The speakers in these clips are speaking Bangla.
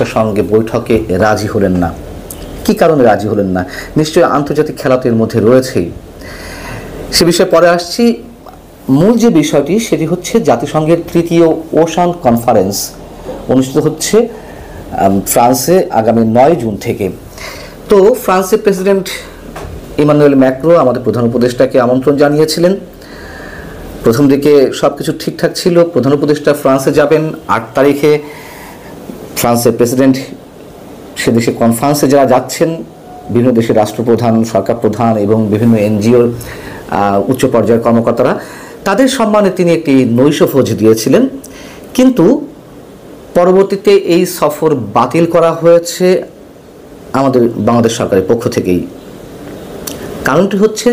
দেশের সঙ্গে বৈঠকে রাজি হলেন না। কি কারণে রাজি হলেন না? নিশ্চয়ই আন্তর্জাতিক খেলা তো এর মধ্যে রয়েছেই, সে বিষয়ে পরে আসছি। মূল যে বিষয়টি সেটি হচ্ছে জাতিসংঘের তৃতীয় ওশান কনফারেন্স অনুষ্ঠিত হচ্ছে ফ্রান্সে আগামী 9 জুন থেকে। তো ফ্রান্সের প্রেসিডেন্ট ইমানুয়েল ম্যাক্রো আমাদের প্রধান উপদেষ্টাকে আমন্ত্রণ জানিয়েছিলেন। প্রথম দিকে সব কিছু ঠিকঠাক ছিল, প্রধান উপদেষ্টা ফ্রান্সে যাবেন 8 তারিখে। ফ্রান্সের প্রেসিডেন্ট সে দেশে কনফারেন্সে যারা যাচ্ছেন, বিভিন্ন দেশের রাষ্ট্রপ্রধান, সরকার প্রধান এবং বিভিন্ন এনজিওর উচ্চ পর্যায়ের কর্মকর্তারা, তাদের সম্মানে তিনি একটি নৈশভোজ দিয়েছিলেন। কিন্তু পরবর্তীতে এই সফর বাতিল করা হয়েছে আমাদের বাংলাদেশ সরকারের পক্ষ থেকেই। কারণটি হচ্ছে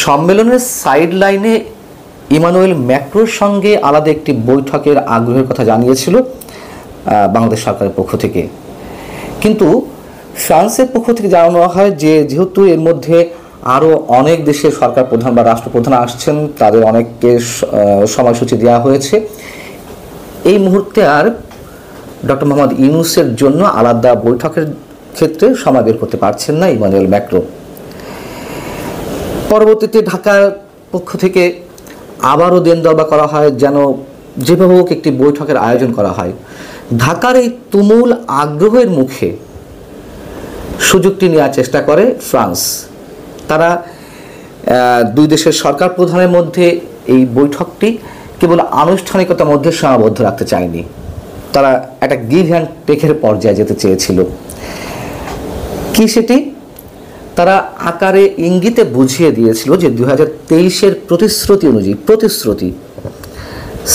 সম্মেলনের সাইড লাইনে ইমানুয়েল ম্যাক্রোর সঙ্গে আলাদা একটি বৈঠকের আগ্রহের কথা জানিয়েছিল বাংলাদেশ সরকারের পক্ষ থেকে। কিন্তু ফ্রান্সের পক্ষ থেকে জানানো হয় যে যেহেতু এর মধ্যে আরও অনেক দেশের সরকার প্রধান বা রাষ্ট্রপ্রধান আসছেন, তাদের অনেককে সময়সূচি দেওয়া হয়েছে, এই মুহূর্তে আর ডক্টর মোহাম্মদ ইউনূসের জন্য আলাদা বৈঠকের ক্ষেত্রে সময় বের করতে পারছেন না ইমানুয়েল ম্যাক্রো। পরবর্তীতে ঢাকার পক্ষ থেকে আবারও দেনদরবার করা হয় যেন যেভাবে হোক একটি বৈঠকের আয়োজন করা হয়। ঢাকার এই তুমুল আগ্রহের মুখে সুযোগটি নেওয়ার চেষ্টা করে ফ্রান্স। তারা দুই দেশের সরকার প্রধানের মধ্যে এই বৈঠকটি কেবল আনুষ্ঠানিকতার মধ্যে সীমাবদ্ধ রাখতে চায়নি, তারা একটা গিভ অ্যান্ড টেকের পর্যায়ে যেতে চেয়েছিল। কি সেটি? তারা আকারে ইঙ্গিতে বুঝিয়ে দিয়েছিল যে 2023-এর প্রতিশ্রুতি অনুযায়ী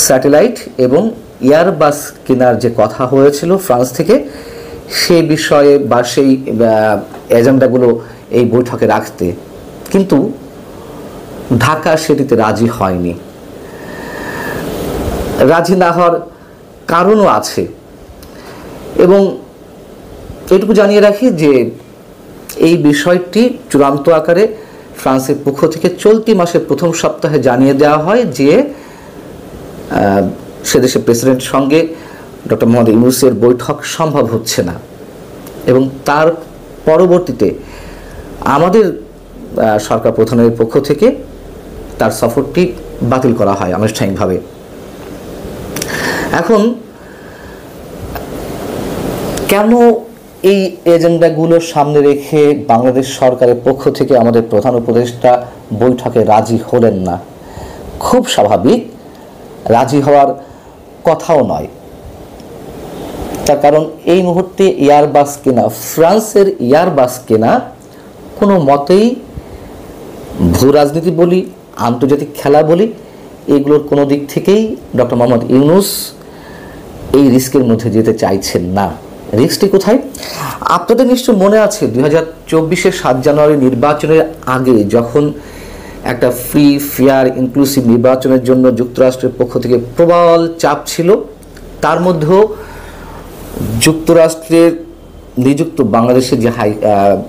স্যাটেলাইট এবং এয়ারবাস কেনার যে কথা হয়েছিল ফ্রান্স থেকে, সেই বিষয়ে বা সেই এজেন্ডাগুলো এই বৈঠকে রাখতে, কিন্তু ঢাকা সেটিতে রাজি হয়নি। রাজি না হওয়ার কারণও আছে, এবং এটুকু জানিয়ে রাখি যে এই বিষয়টি চূড়ান্ত আকারে ফ্রান্সের পক্ষ থেকে চলতি মাসের প্রথম সপ্তাহে জানিয়ে দেওয়া হয় যে সে দেশের প্রেসিডেন্টের সঙ্গে ডক্টর মোহাম্মদ ইউনূসের বৈঠক সম্ভব হচ্ছে না, এবং তার পরবর্তীতে আমাদের সরকার প্রধানের পক্ষ থেকে তার সফরটি বাতিল করা হয় আনুষ্ঠানিকভাবে। এখন কেন এই এজেন্ডাগুলো সামনে রেখে বাংলাদেশ সরকারের পক্ষ থেকে আমাদের প্রধান উপদেষ্টা বৈঠকে রাজি হলেন না? খুব স্বাভাবিক, রাজি হওয়ার কথাও নয়। তার কারণ এই মুহূর্তে এয়ারবাস কেনা, ফ্রান্সের এয়ারবাস কেনা কোনো মতেই ভূ রাজনীতি বলি, আন্তর্জাতিক খেলা বলি, এগুলোর কোনো দিক থেকেই ডক্টর মোহাম্মদ ইউনূস এই রিস্কের মধ্যে যেতে চাইছেন না। রিস্কটি কোথায়? আপনাদের নিশ্চয় মনে আছে 2024-এর 7 জানুয়ারি নির্বাচনের আগে যখন একটা ফ্রি, ফেয়ার, ইনক্লুসিভ নির্বাচনের জন্য যুক্তরাষ্ট্রের পক্ষ থেকে প্রবল চাপ ছিল, তার মধ্যেও যুক্তরাষ্ট্রের নিযুক্ত বাংলাদেশের যে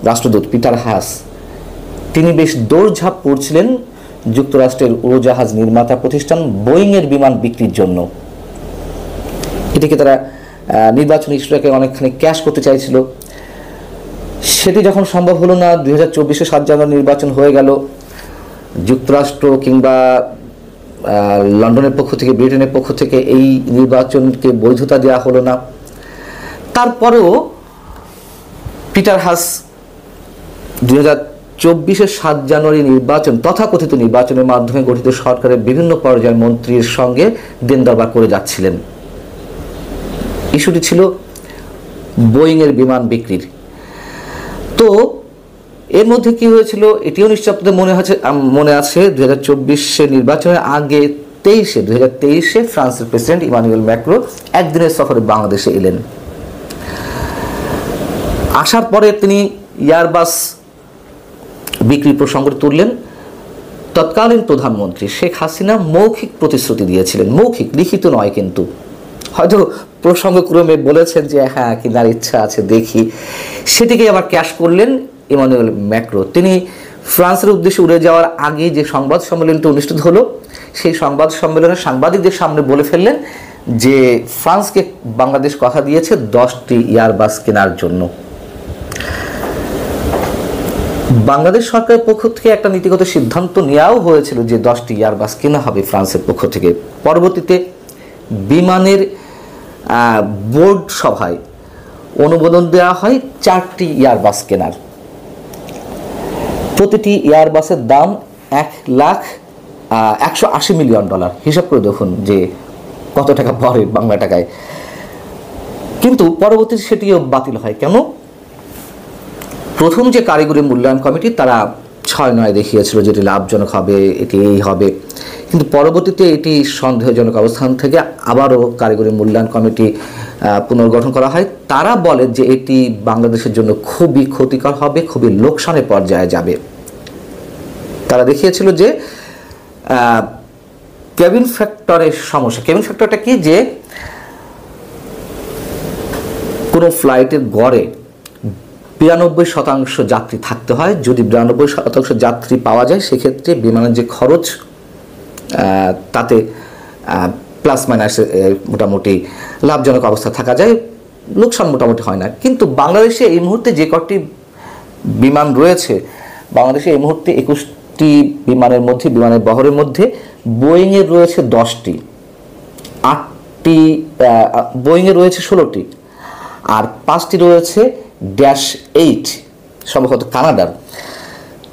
রাষ্ট্রদূত পিটার হাস, তিনি বেশ দৌড়ঝাঁপ করছিলেন যুক্তরাষ্ট্রের উড়োজাহাজ নির্মাতা প্রতিষ্ঠান বোয়িংয়ের বিমান বিক্রির জন্য। এটিকে তারা নির্বাচনী ইস্যুটাকে অনেকখানি ক্যাশ করতে চাইছিল। সেটি যখন সম্ভব হলো না, 2024-এ 7 জানুয়ারি নির্বাচন হয়ে গেল, যুক্তরাষ্ট্র কিংবা লন্ডনের পক্ষ থেকে, ব্রিটেনের পক্ষ থেকে এই নির্বাচনকে বৈধতা দেওয়া হলো না। তারপরেও পিটার হাস 2024-এর 7 জানুয়ারি নির্বাচন, তথাকথিত নির্বাচনের মাধ্যমে গঠিত সরকারের বিভিন্ন পর্যায়ের মন্ত্রীর সঙ্গে দেনদরবার করে যাচ্ছিলেন। ইস্যুটি ছিল বোয়িংয়ের বিমান বিক্রির। তো এর মধ্যে কি হয়েছিল এটিও নিশ্চয় আপনাদের মনে আছে 2024-এর নির্বাচনের আগে 2023-এ ফ্রান্সের প্রেসিডেন্ট ইমানুয়েল ম্যাক্রো একদিনের সফরে বাংলাদেশে এলেন। আসার পরে তিনি এয়ারবাস বিক্রি প্রসঙ্গ তুললেন। তৎকালীন প্রধানমন্ত্রী শেখ হাসিনা মৌখিক প্রতিশ্রুতি দিয়েছিলেন, মৌখিক, লিখিত নয়, কিন্তু হয়তো প্রসঙ্গক্রমে বলেছেন যে হ্যাঁ কেনার ইচ্ছা আছে, দেখি, সেটিকে আবার ক্যাশ করলেন ইমানুয়েল ম্যাক্রো। তিনি ফ্রান্সের উদ্দেশ্যে উড়ে যাওয়ার আগে যে সংবাদ সম্মেলনটি অনুষ্ঠিত হলো, সেই সংবাদ সম্মেলনে সাংবাদিকদের সামনে বলে ফেললেন যে ফ্রান্সকে বাংলাদেশ কথা দিয়েছে 10টি এয়ারবাস কেনার জন্য। বাংলাদেশ সরকারের পক্ষ থেকে একটা নীতিগত সিদ্ধান্ত নেওয়াও হয়েছিল যে 10টি এয়ারবাস কেনা হবে ফ্রান্সের পক্ষ থেকে। পরবর্তীতে বিমানের বোর্ড সভায় অনুমোদন দেওয়া হয় 4টি এয়ারবাস কেনার। প্রতিটি এয়ারবাসের দাম $1,180,000,000। হিসাব করে দেখুন যে কত টাকা পড়ে বাংলা টাকায়। কিন্তু পরবর্তীতে সেটিও বাতিল হয়। কেন? প্রথম যে কারিগরি মূল্যায়ন কমিটি তারা 6-9 দেখিয়েছিল যে এটি লাভজনক হবে, এটি এই হবে, কিন্তু পরবর্তীতে এটি সন্দেহজনক অবস্থান থেকে আবারও কারিগরি মূল্যায়ন কমিটি পুনর্গঠন করা হয়। তারা বলে যে এটি বাংলাদেশের জন্য খুবই ক্ষতিকর হবে, খুবই লোকসানের পর্যায়ে যাবে। তারা দেখিয়েছিল যে কেবিন ফ্যাক্টরের সমস্যা। কেবিন ফ্যাক্টরটা কি? যে কোনো ফ্লাইটের গড়ে 92% যাত্রী থাকতে হয়। যদি 92% যাত্রী পাওয়া যায় সেক্ষেত্রে বিমানের যে খরচ তাতে প্লাস মাইনাস মোটামুটি লাভজনক অবস্থা থাকা যায়, লোকসান মোটামুটি হয় না। কিন্তু বাংলাদেশে এই মুহূর্তে যে কটি বিমান রয়েছে, বাংলাদেশে এই মুহূর্তে 21টি বিমানের মধ্যে, বিমানের বহরের মধ্যে বোয়িংয়ের রয়েছে 10টি, 8টি বোয়িংয়ের রয়েছে 16টি, আর 5টি রয়েছে -8 সম্ভবত কানাডার।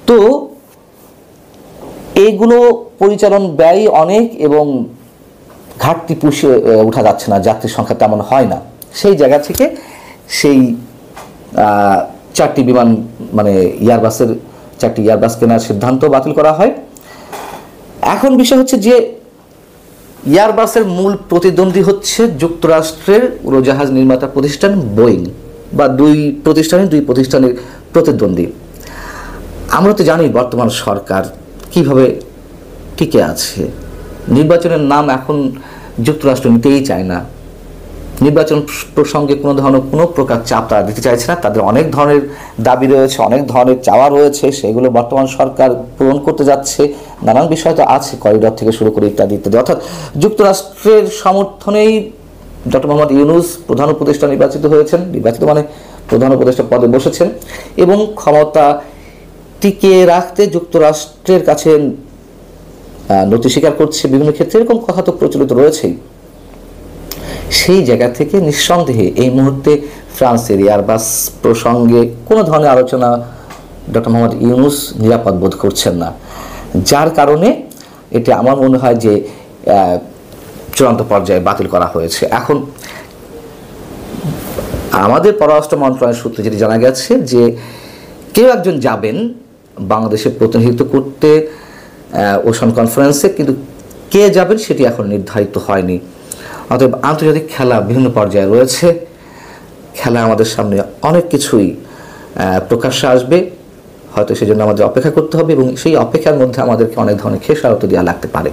তো এইগুলো পরিচালন ব্যয় অনেক এবং ঘাটতি পুষিয়ে ওঠা যাচ্ছে না, যাত্রীর সংখ্যা তেমন হয় না। সেই জায়গা থেকে সেই 4টি বিমান মানে এয়ারবাসের 4টি এয়ারবাস কেনার সিদ্ধান্ত বাতিল করা হয়। এখন বিষয় হচ্ছে যে এয়ারবাসের মূল প্রতিদ্বন্দ্বী হচ্ছে যুক্তরাষ্ট্রের উড়োজাহাজ নির্মাতা প্রতিষ্ঠান বোয়িং, বা দুই প্রতিষ্ঠানের প্রতিদ্বন্দ্বী। আমরা তো জানি বর্তমান সরকার কিভাবে টিকে আছে। নির্বাচনের নাম এখন যুক্তরাষ্ট্র নিতেই চায় না। নির্বাচন প্রসঙ্গে কোনো প্রকার চাপ তারা দিতে চাইছে না। তাদের অনেক ধরনের দাবি রয়েছে, অনেক ধরনের চাওয়া রয়েছে, সেগুলো বর্তমান সরকার পূরণ করতে যাচ্ছে। নানান বিষয় তো আছে, করিডর থেকে শুরু করে ইত্যাদি ইত্যাদি। অর্থাৎ যুক্তরাষ্ট্রের সমর্থনেই ডক্টর মোহাম্মদ ইউনূস প্রধান উপদেষ্টা নির্বাচিত হয়েছেন। নির্বাচিত মানে প্রধান উপদেষ্টা পদে বসেছেন এবং ক্ষমতা টিকিয়ে রাখতে যুক্তরাষ্ট্রের কাছে নতি স্বীকার করছে বিভিন্ন ক্ষেত্রে, এরকম কথা তো প্রচলিত রয়েছেই। সেই জায়গা থেকে নিঃসন্দেহে এই মুহূর্তে ফ্রান্সের এয়ারবাস প্রসঙ্গে কোনো ধরনের আলোচনা ডক্টর মোহাম্মদ ইউনূস নিরাপদ বোধ করছেন না, যার কারণে এটি আমার মনে হয় যে চূড়ান্ত পর্যায়ে বাতিল করা হয়েছে। এখন আমাদের পররাষ্ট্র মন্ত্রণালয়ের সূত্রে যেটি জানা গেছে যে কেউ একজন যাবেন বাংলাদেশের প্রতিনিধিত্ব করতে ওশান কনফারেন্সে, কিন্তু কে যাবেন সেটি এখন নির্ধারিত হয়নি। অতএব আন্তর্জাতিক খেলা বিভিন্ন পর্যায়ে রয়েছে, খেলা আমাদের সামনে অনেক কিছুই প্রকাশ্যে আসবে, হয়তো সেজন্য আমাদের অপেক্ষা করতে হবে এবং সেই অপেক্ষার মধ্যে আমাদেরকে অনেক ধরনের খেসারত দেওয়া লাগতে পারে।